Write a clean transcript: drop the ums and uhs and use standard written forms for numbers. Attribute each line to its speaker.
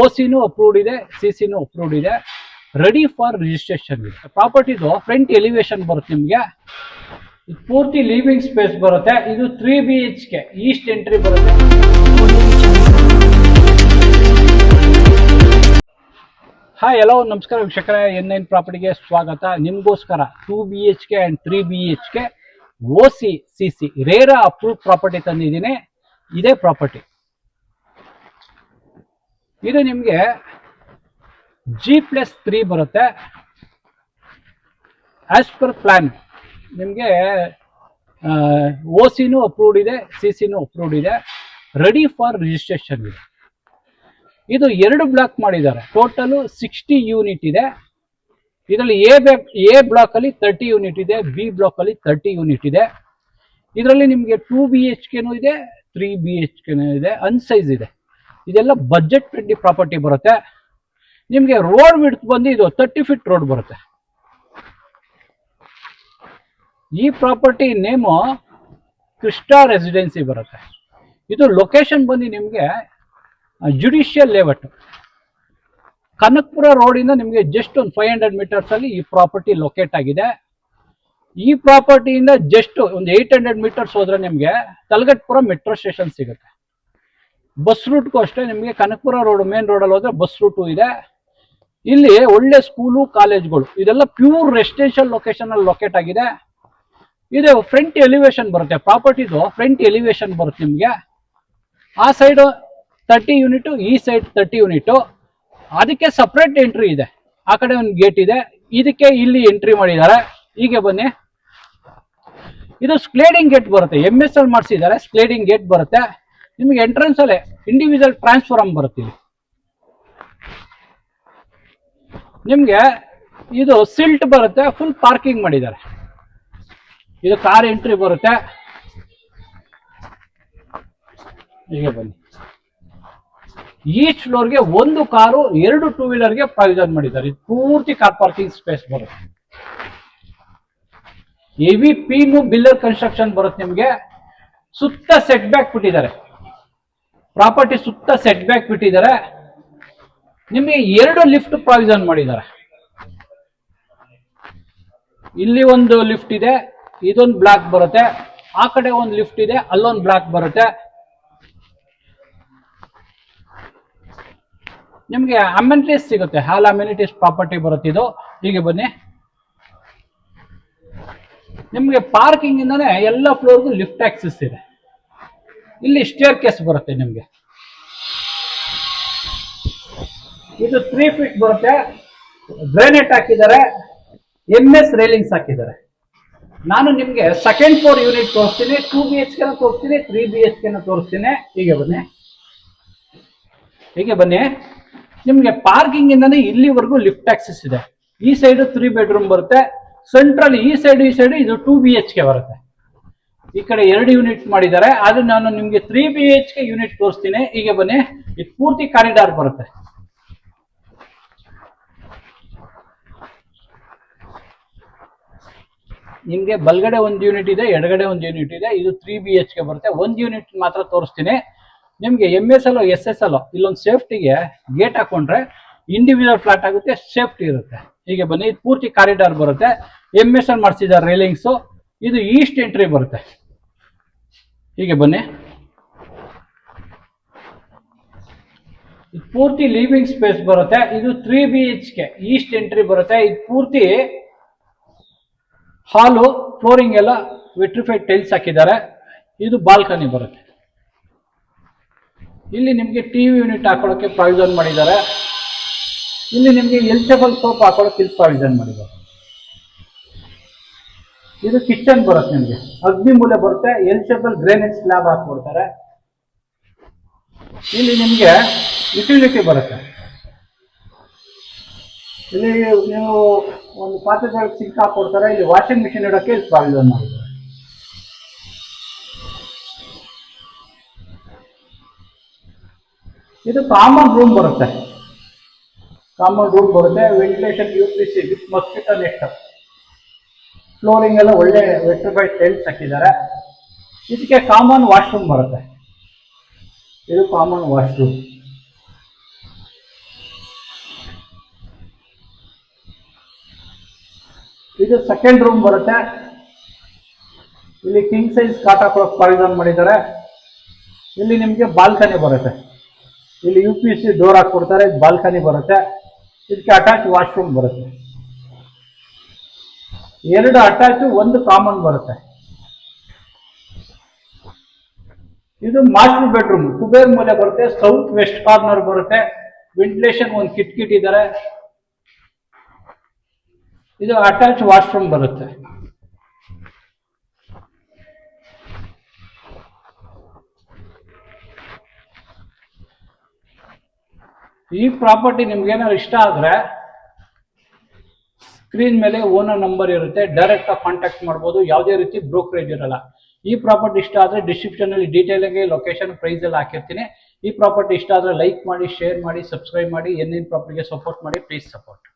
Speaker 1: ಓಸಿನೂ approved ಇದೆ, ಸಿಸಿನೂ approved ಇದೆ, ready for registration ಇದೆ. ಪ್ರಾಪರ್ಟಿದು ಫ್ರಂಟ್ ಎಲಿವೇಶನ್ ಬರುತ್ತೆ ನಿಮಗೆ, ಪೂರ್ತಿ ಲಿವಿಂಗ್ ಸ್ಪೇಸ್ ಬರುತ್ತೆ. ಇದು 3 BHK ಈಸ್ಟ್ ಎಂಟ್ರಿ ಬರುತ್ತೆ. ಹಾಯ್ ಎಲ್ಲೋ ನಮಸ್ಕಾರ ವೀಕ್ಷಕರೇ, N9 ಪ್ರಾಪರ್ಟಿಗೆ ಸ್ವಾಗತ. ನಿಮಗೋಸ್ಕರ 2 BHK and 3 BHK OC CC RERA approve property ತಂದಿದ್ದೀನಿ. ಇದೇ ಪ್ರಾಪರ್ಟಿ ಇದು ನಿಮಗೆ G+3 ಬರುತ್ತೆ. ಆಸ್ ಪರ್ ಪ್ಲಾನ್ ನಿಮಗೆ ಓಸಿನೂ ಅಪ್ರೂವ್ಡ್ ಇದೆ, ಸಿಸಿನೂ ಅಪ್ರೂವ್ಡ್ ಇದೆ, ರೆಡಿ ಫಾರ್ ರಿಜಿಸ್ಟ್ರೇಷನ್ ಇದೆ. ಇದು 2 ಬ್ಲಾಕ್ ಮಾಡಿದ್ದಾರೆ. ಟೋಟಲು 60 ಯೂನಿಟ್ ಇದೆ. ಇದರಲ್ಲಿ ಎ ಬ್ಲಾಕ್ ಅಲ್ಲಿ 30 ಯೂನಿಟ್ ಇದೆ, ಬಿ ಬ್ಲಾಕ್ ಅಲ್ಲಿ 30 ಯೂನಿಟ್ ಇದೆ. ಇದರಲ್ಲಿ ನಿಮಗೆ 2 BHKನೂ ಇದೆ, 3 BHKನೂ ಇದೆ, ಅನ್ಸೈಜ್ ಇದೆ. ಇದೆಲ್ಲ ಬಜೆಟ್ ಫ್ರೆಂಡ್ಲಿ ಪ್ರಾಪರ್ಟಿ ಬರುತ್ತೆ. ನಿಮಗೆ ರೋಡ್ ವಿಡ್ತ್ ಬಂದು ಇದು 30 ಫೀಟ್ ರೋಡ್ ಬರುತ್ತೆ. ಈ ಪ್ರಾಪರ್ಟಿ ನೇಮು ಕೃಷ್ಣ ರೆಸಿಡೆನ್ಸಿ ಬರುತ್ತೆ. ಇದು ಲೊಕೇಶನ್ ಬಂದು ನಿಮಗೆ ಜುಡಿಷಿಯಲ್ ಲೇಔಟ್, ಕನಕಪುರ ರೋಡಿಂದ ನಿಮಗೆ ಜಸ್ಟ್ ಒಂದು 500 ಮೀಟರ್ಸ್ ಅಲ್ಲಿ ಈ ಪ್ರಾಪರ್ಟಿ ಲೊಕೇಟ್ ಆಗಿದೆ. ಈ ಪ್ರಾಪರ್ಟಿಯಿಂದ ಜಸ್ಟ್ ಒಂದು 800 ಮೀಟರ್ಸ್ ಹೋದ್ರೆ ನಿಮಗೆ ತಲಗಟ್ಪುರ ಮೆಟ್ರೋ ಸ್ಟೇಷನ್ ಸಿಗುತ್ತೆ. ಬಸ್ ರೂಟ್ಗೂ ಅಷ್ಟೇ ನಿಮಗೆ ಕನಕಪುರ ರೋಡ್ ಮೇನ್ ರೋಡಲ್ಲಿ ಹೋದ್ರೆ ಬಸ್ ರೂಟು ಇದೆ. ಇಲ್ಲಿ ಒಳ್ಳೆ ಸ್ಕೂಲು ಕಾಲೇಜ್ಗಳು ಇದೆಲ್ಲ ಪ್ಯೂರ್ ರೆಸಿಡೆನ್ಷಿಯಲ್ ಲೊಕೇಶನ್ ಅಲ್ಲಿ ಲೊಕೇಟ್ ಆಗಿದೆ. ಇದು ಫ್ರಂಟ್ ಎಲಿವೇಶನ್ ಬರುತ್ತೆ. ಪ್ರಾಪರ್ಟಿದು ಫ್ರಂಟ್ ಎಲಿವೇಶನ್ ಬರುತ್ತೆ ನಿಮಗೆ. ಆ ಸೈಡ್ 30 ಯೂನಿಟು, ಈ ಸೈಡ್ 30 ಯೂನಿಟು. ಅದಕ್ಕೆ ಸಪ್ರೇಟ್ ಎಂಟ್ರಿ ಇದೆ. ಆ ಕಡೆ ಒಂದು ಗೇಟ್ ಇದೆ, ಇದಕ್ಕೆ ಇಲ್ಲಿ ಎಂಟ್ರಿ ಮಾಡಿದ್ದಾರೆ. ಹೀಗೆ ಬನ್ನಿ, ಇದು ಸ್ಕ್ಲೇಡಿಂಗ್ ಗೇಟ್ ಬರುತ್ತೆ. MSL ಮಾಡಿಸಿದ್ದಾರೆ, ಸ್ಕ್ಲೇಡಿಂಗ್ ಗೇಟ್ ಬರುತ್ತೆ. ನಿಮಗೆ ಎಂಟ್ರೆನ್ಸ್ ಅಲ್ಲೇ ಇಂಡಿವಿಜುವಲ್ ಟ್ರಾನ್ಸ್ಫಾರ್ಮ್ ಬರುತ್ತೆ. ಇಲ್ಲಿ ನಿಮಗೆ ಇದು ಸಿಲ್ಟ್ ಬರುತ್ತೆ, ಫುಲ್ ಪಾರ್ಕಿಂಗ್ ಮಾಡಿದ್ದಾರೆ. ಇದು ಕಾರ್ ಎಂಟ್ರಿ ಬರುತ್ತೆ. ಹೀಗೆ ಬನ್ನಿ, ಈಚ್ ಫ್ಲೋರ್ಗೆ 1 ಕಾರು, 2 ಟೂ ವೀಲರ್ಗೆ ಪ್ರಾವಿಷನ್ ಮಾಡಿದ್ದಾರೆ. ಇದು ಪೂರ್ತಿ ಕಾರ್ ಪಾರ್ಕಿಂಗ್ ಸ್ಪೇಸ್ ಬರುತ್ತೆ. ಹೆವಿ ಪೀನು ಬಿಲ್ಲರ್ ಕನ್ಸ್ಟ್ರಕ್ಷನ್ ಬರುತ್ತೆ. ನಿಮಗೆ ಸುತ್ತ ಸೆಟ್ ಬ್ಯಾಕ್ ಬಿಟ್ಟಿದ್ದಾರೆ. ಪ್ರಾಪರ್ಟಿ ಸುತ್ತ ಸೆಟ್ ಬ್ಯಾಕ್ ಬಿಟ್ಟಿದ್ದಾರೆ. ನಿಮಗೆ 2 ಲಿಫ್ಟ್ ಪ್ರಾವಿಷನ್ ಮಾಡಿದ್ದಾರೆ. ಇಲ್ಲಿ ಒಂದು ಲಿಫ್ಟ್ ಇದೆ, ಇದೊಂದು ಬ್ಲಾಕ್ ಬರುತ್ತೆ. ಆ ಕಡೆ ಒಂದು ಲಿಫ್ಟ್ ಇದೆ, ಅಲ್ಲೊಂದು ಬ್ಲಾಕ್ ಬರುತ್ತೆ. ನಿಮಗೆ ಅಮ್ಯುನಿಟೀಸ್ ಸಿಗುತ್ತೆ, ಹಾಲ್ ಅಮ್ಯುನಿಟೀಸ್ ಪ್ರಾಪರ್ಟಿ ಬರುತ್ತೆ ಇದು. ಹೀಗೆ ಬನ್ನಿ, ನಿಮಗೆ ಪಾರ್ಕಿಂಗ್ ಇಂದಾನೆ ಎಲ್ಲ ಫ್ಲೋರ್ಗೂ ಲಿಫ್ಟ್ ಆಕ್ಸೆಸ್ ಇದೆ. ಇಲ್ಲಿ ಸ್ಟೇರ್ ಕೇಸ್ ಬರುತ್ತೆ. ನಿಮಗೆ ಇದು 3 ಫೀಟ್ ಬರುತ್ತೆ. ಗ್ರಾನೈಟ್ ಹಾಕಿದ್ದಾರೆ, MS ರೇಲಿಂಗ್ಸ್ ಹಾಕಿದ್ದಾರೆ. ನಾನು ನಿಮಗೆ ಸೆಕೆಂಡ್ ಫ್ಲೋರ್ ಯೂನಿಟ್ ತೋರಿಸ್ತೀನಿ, 2 BHK ತೋರಿಸ್ತೀನಿ, 3 BHK ತೋರಿಸ್ತೀನಿ. ಹೀಗೆ ಬನ್ನಿ, ಹೀಗೆ ಬನ್ನಿ. ನಿಮಗೆ ಪಾರ್ಕಿಂಗ್ ಇಂದಾನೆ ಇಲ್ಲಿವರೆಗೂ ಲಿಫ್ಟ್ ಆಕ್ಸೆಸ್ ಇದೆ. ಈ ಸೈಡ್ 3 ಬೆಡ್ರೂಮ್ ಬರುತ್ತೆ. ಸೆಂಟ್ರಲ್ ಈ ಸೈಡ್ ಇದು 2 BHK ಬರುತ್ತೆ. ಈ ಕಡೆ 2 ಯೂನಿಟ್ ಮಾಡಿದ್ದಾರೆ. ಆದ್ರೆ ನಾನು ನಿಮ್ಗೆ 3 BHK ಯೂನಿಟ್ ತೋರಿಸ್ತೀನಿ. ಹೀಗೆ ಬನ್ನಿ, ಇದು ಪೂರ್ತಿ ಕಾರಿಡಾರ್ ಬರುತ್ತೆ. ನಿಮ್ಗೆ ಬಲ್ಗಡೆ 1 ಯೂನಿಟ್ ಇದೆ, ಎಡಗಡೆ 1 ಯೂನಿಟ್ ಇದೆ. ಇದು 3 BHK ಬರುತ್ತೆ. 1 ಯೂನಿಟ್ ಮಾತ್ರ ತೋರಿಸ್ತೀನಿ. ನಿಮ್ಗೆ MSL SSL ಇಲ್ಲೊಂದು ಸೇಫ್ಟಿಗೆ ಗೇಟ್ ಹಾಕೊಂಡ್ರೆ ಇಂಡಿವಿಜುವಲ್ ಫ್ಲಾಟ್ ಆಗುತ್ತೆ, ಸೇಫ್ಟಿ ಇರುತ್ತೆ. ಹೀಗೆ ಬನ್ನಿ, ಇದು ಪೂರ್ತಿ ಕಾರಿಡಾರ್ ಬರುತ್ತೆ. MSL ಮಾಡಿಸಿದ್ದಾರೆ ರೇಲಿಂಗ್ಸು. ಇದು ಈಸ್ಟ್ ಎಂಟ್ರಿ ಬರುತ್ತೆ. ಹೀಗೆ ಬನ್ನಿ, ಇದು ಪೂರ್ತಿ ಲಿವಿಂಗ್ ಸ್ಪೇಸ್ ಬರುತ್ತೆ. ಇದು 3 BHK ಈಸ್ಟ್ ಎಂಟ್ರಿ ಬರುತ್ತೆ. ಇದು ಪೂರ್ತಿ ಹಾಲು, ಫ್ಲೋರಿಂಗ್ ಎಲ್ಲ ವಿಟ್ರಿಫೈಡ್ ಟೈಲ್ಸ್ ಹಾಕಿದ್ದಾರೆ. ಇದು ಬಾಲ್ಕನಿ ಬರುತ್ತೆ. ಇಲ್ಲಿ ನಿಮಗೆ TV ಯೂನಿಟ್ ಹಾಕೊಳ್ಳೋಕೆ ಪ್ರಾವಿಷನ್ ಮಾಡಿದ್ದಾರೆ. ಇಲ್ಲಿ ನಿಮಗೆ ಎಲ್ಚಬಲ್ ಸೋಪ್ ಹಾಕೊಳ್ಳೋಕೆ ಇಲ್ಲಿ ಪ್ರಾವಿಷನ್ ಮಾಡಿದ್ದಾರೆ. ಇದು ಕಿಚನ್ ಬರುತ್ತೆ. ನಿಮಗೆ ಅಗ್ನಿ ಮೂಲೆ ಬರುತ್ತೆ. ಎಲ್ಚಬಲ್ ಗ್ರಾನೈಟ್ ಸ್ಲ್ಯಾಬ್ ಹಾಕೊಡ್ತಾರೆ. ಇಲ್ಲಿ ನಿಮಗೆ ಯುಟಿಲಿಟಿ ಬರುತ್ತೆ. ಇಲ್ಲಿ ನೀವು ಒಂದು ಪಾತ್ರೆ ಸಿಂಕ್ ಹಾಕೊಡ್ತಾರೆ. ಇಲ್ಲಿ ವಾಷಿಂಗ್ ಮಿಷಿನ್ ಇಡೋಕೆ ಇಲ್ಲಿ ಪ್ರಾವಿಷನ್ ಮಾಡಿದ್ದಾರೆ. ಇದು ಕಾಮನ್ ರೂಮ್ ಬರುತ್ತೆ. ಕಾಮನ್ ರೂಮ್ ಬರುತ್ತೆ. Ventilation UPC with mosquito net. Flooring ಎಲ್ಲ ಒಳ್ಳೆ ವಿಟ್ರಿಫೈಡ್ ಟೈಲ್ಸ್ ಹಾಕಿದ್ದಾರೆ. ಇದಕ್ಕೆ ಕಾಮನ್ ವಾಶ್ರೂಮ್ ಬರುತ್ತೆ. ಇದು ಕಾಮನ್ ವಾಶ್ರೂಮ್. ಇದು ಸೆಕೆಂಡ್ ರೂಮ್ ಬರುತ್ತೆ. ಇಲ್ಲಿ ಕಿಂಗ್ ಸೈಜ್ ಕಾಟ್ ಹಾಕೋಕ್ ಪ್ರಾವಿಷನ್ ಮಾಡಿದ್ದಾರೆ. ಇಲ್ಲಿ ನಿಮಗೆ ಬಾಲ್ಕನಿ ಬರುತ್ತೆ. ಇಲ್ಲಿ UPC ಡೋರ್ ಹಾಕೊಡ್ತಾರೆ, ಬಾಲ್ಕನಿ ಬರುತ್ತೆ. ಇದಕ್ಕೆ ಅಟ್ಯಾಚ್ ವಾಶ್ರೂಮ್ ಬರುತ್ತೆ. 2 ಅಟ್ಯಾಚ್, 1 ಕಾಮನ್ ಬರುತ್ತೆ. ಇದು ಮಾಸ್ಟರ್ ಬೆಡ್ರೂಮ್, ಕುಬೇರ್ ಮೂಲೆ ಬರುತ್ತೆ, ಸೌತ್ ವೆಸ್ಟ್ ಕಾರ್ನರ್ ಬರುತ್ತೆ. ವೆಂಟಿಲೇಷನ್ ಒಂದು ಕಿಟಕಿಟ್ ಇದ್ದಾರೆ. ಇದು ಅಟ್ಯಾಚ್ ವಾಶ್ರೂಮ್ ಬರುತ್ತೆ. ಈ ಪ್ರಾಪರ್ಟಿ ನಿಮ್ಗೆ ಏನಾದ್ರು ಇಷ್ಟ ಆದ್ರೆ ಸ್ಕ್ರೀನ್ ಮೇಲೆ ಓನರ್ ನಂಬರ್ ಇರುತ್ತೆ, ಡೈರೆಕ್ಟ್ ಆಗಿ ಕಾಂಟ್ಯಾಕ್ಟ್ ಮಾಡ್ಬೋದು. ಯಾವುದೇ ರೀತಿ ಬ್ರೋಕರೇಜ್ ಇರಲ್ಲ. ಈ ಪ್ರಾಪರ್ಟಿ ಇಷ್ಟ ಆದ್ರೆ ಡಿಸ್ಕ್ರಿಪ್ಷನ್ ಅಲ್ಲಿ ಡೀಟೇಲ್ ಆಗಿ ಲೊಕೇಶನ್, ಪ್ರೈಸ್ ಎಲ್ಲ ಹಾಕಿರ್ತೀನಿ. ಈ ಪ್ರಾಪರ್ಟಿ ಇಷ್ಟ ಆದ್ರೆ ಲೈಕ್ ಮಾಡಿ, ಶೇರ್ ಮಾಡಿ, ಸಬ್ಸ್ಕ್ರೈಬ್ ಮಾಡಿ. ಎನ್ಎನ್ ಪ್ರಾಪರ್ಟಿಗೆ ಸಪೋರ್ಟ್ ಮಾಡಿ, ಪ್ಲೀಸ್ ಸಪೋರ್ಟ್.